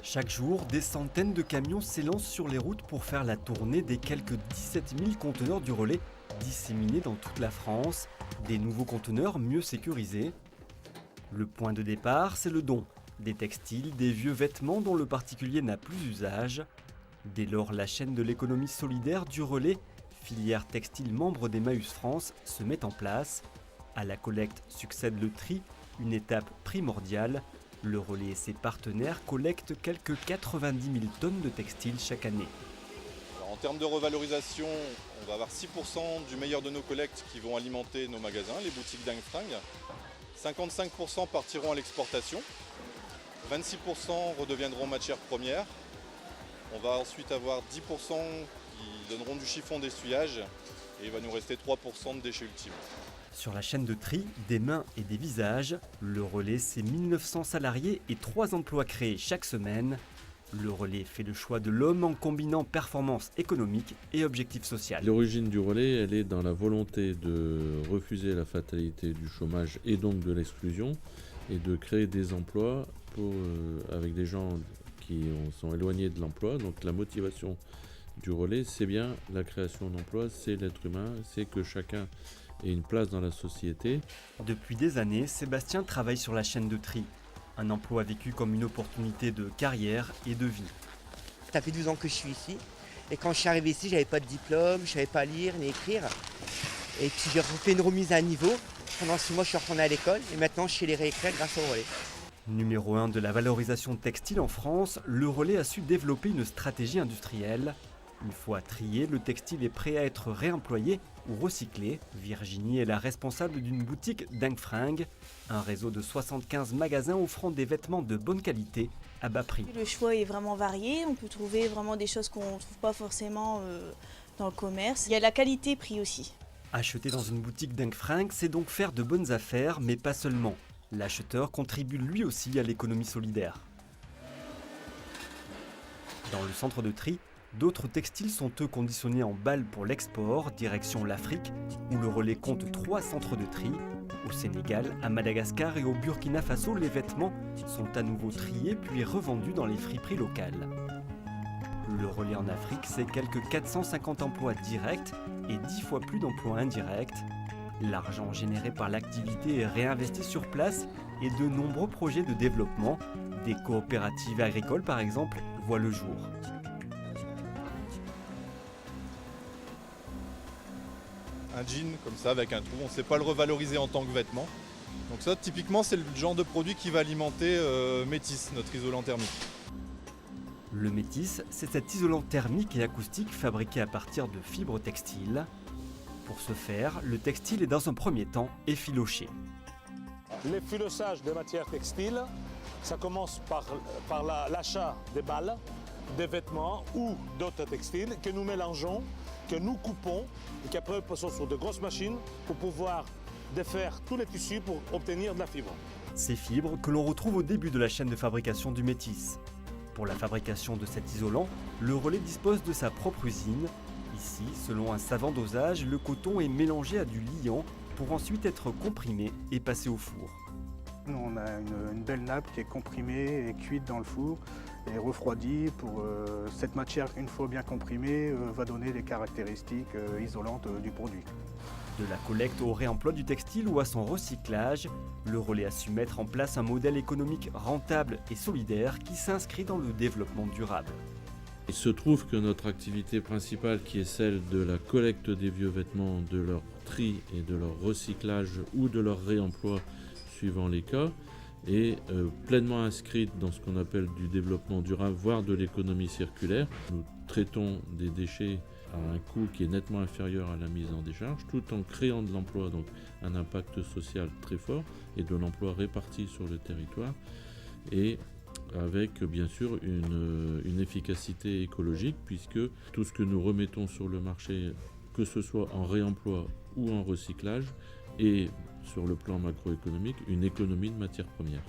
Chaque jour, des centaines de camions s'élancent sur les routes pour faire la tournée des quelques 17 000 conteneurs du relais disséminés dans toute la France. Des nouveaux conteneurs mieux sécurisés. Le point de départ, c'est le don. Des textiles, des vieux vêtements dont le particulier n'a plus usage. Dès lors, la chaîne de l'économie solidaire du relais, filière textile membre d'Emmaüs France, se met en place. À la collecte succède le tri, une étape primordiale. Le relais et ses partenaires collectent quelques 90 000 tonnes de textiles chaque année. Alors, en termes de revalorisation, on va avoir 6% du meilleur de nos collectes qui vont alimenter nos magasins, les boutiques Dingue Fringues. 55% partiront à l'exportation. 26% redeviendront matières premières. On va ensuite avoir 10% qui donneront du chiffon d'essuyage et il va nous rester 3% de déchets ultimes. Sur la chaîne de tri, des mains et des visages, le relais, c'est 1900 salariés et 3 emplois créés chaque semaine. Le relais fait le choix de l'homme en combinant performance économique et objectif social. L'origine du relais, elle est dans la volonté de refuser la fatalité du chômage et donc de l'exclusion et de créer des emplois avec des gens qui sont éloignés de l'emploi. Donc la motivation du relais, c'est bien la création d'emplois, c'est l'être humain, c'est que chacun ait une place dans la société. Depuis des années, Sébastien travaille sur la chaîne de tri. Un emploi vécu comme une opportunité de carrière et de vie. Ça fait 12 ans que je suis ici. Et quand je suis arrivé ici, j'avais pas de diplôme, je savais pas lire ni écrire. Et puis j'ai refait une remise à niveau. Pendant 6 mois, je suis retourné à l'école et maintenant je sais lire et écrire grâce au relais. Numéro 1 de la valorisation textile en France, le relais a su développer une stratégie industrielle. Une fois trié, le textile est prêt à être réemployé ou recyclé. Virginie est la responsable d'une boutique Dingue Fringues, un réseau de 75 magasins offrant des vêtements de bonne qualité à bas prix. Le choix est vraiment varié, on peut trouver vraiment des choses qu'on ne trouve pas forcément dans le commerce. Il y a la qualité-prix aussi. Acheter dans une boutique Dingue Fringues, c'est donc faire de bonnes affaires, mais pas seulement. L'acheteur contribue lui aussi à l'économie solidaire. Dans le centre de tri, d'autres textiles sont eux conditionnés en balles pour l'export, direction l'Afrique, où le relais compte 3 centres de tri. Au Sénégal, à Madagascar et au Burkina Faso, les vêtements sont à nouveau triés puis revendus dans les friperies locales. Le relais en Afrique, c'est quelques 450 emplois directs et 10 fois plus d'emplois indirects. L'argent généré par l'activité est réinvesti sur place et de nombreux projets de développement, des coopératives agricoles par exemple, voient le jour. Un jean comme ça avec un trou, on ne sait pas le revaloriser en tant que vêtement. Donc ça typiquement c'est le genre de produit qui va alimenter Métis, notre isolant thermique. Le Métis, c'est cet isolant thermique et acoustique fabriqué à partir de fibres textiles. Pour ce faire, le textile est dans un premier temps effiloché. L'effilochage des matières textiles, ça commence par l'achat des balles, des vêtements ou d'autres textiles que nous mélangeons, que nous coupons et qu'après passons sur de grosses machines pour pouvoir défaire tous les tissus pour obtenir de la fibre. Ces fibres que l'on retrouve au début de la chaîne de fabrication du Métis. Pour la fabrication de cet isolant, le relais dispose de sa propre usine. Ici, selon un savant dosage, le coton est mélangé à du liant pour ensuite être comprimé et passé au four. On a une belle nappe qui est comprimée et cuite dans le four et refroidie. Pour cette matière, une fois bien comprimée, va donner les caractéristiques isolantes du produit. De la collecte au réemploi du textile ou à son recyclage, le relais a su mettre en place un modèle économique rentable et solidaire qui s'inscrit dans le développement durable. Il se trouve que notre activité principale, qui est celle de la collecte des vieux vêtements, de leur tri et de leur recyclage ou de leur réemploi suivant les cas, est pleinement inscrite dans ce qu'on appelle du développement durable, voire de l'économie circulaire. Nous traitons des déchets à un coût qui est nettement inférieur à la mise en décharge, tout en créant de l'emploi, donc un impact social très fort, et de l'emploi réparti sur le territoire, et avec bien sûr une efficacité écologique, puisque tout ce que nous remettons sur le marché, que ce soit en réemploi ou en recyclage, est sur le plan macroéconomique une économie de matières premières.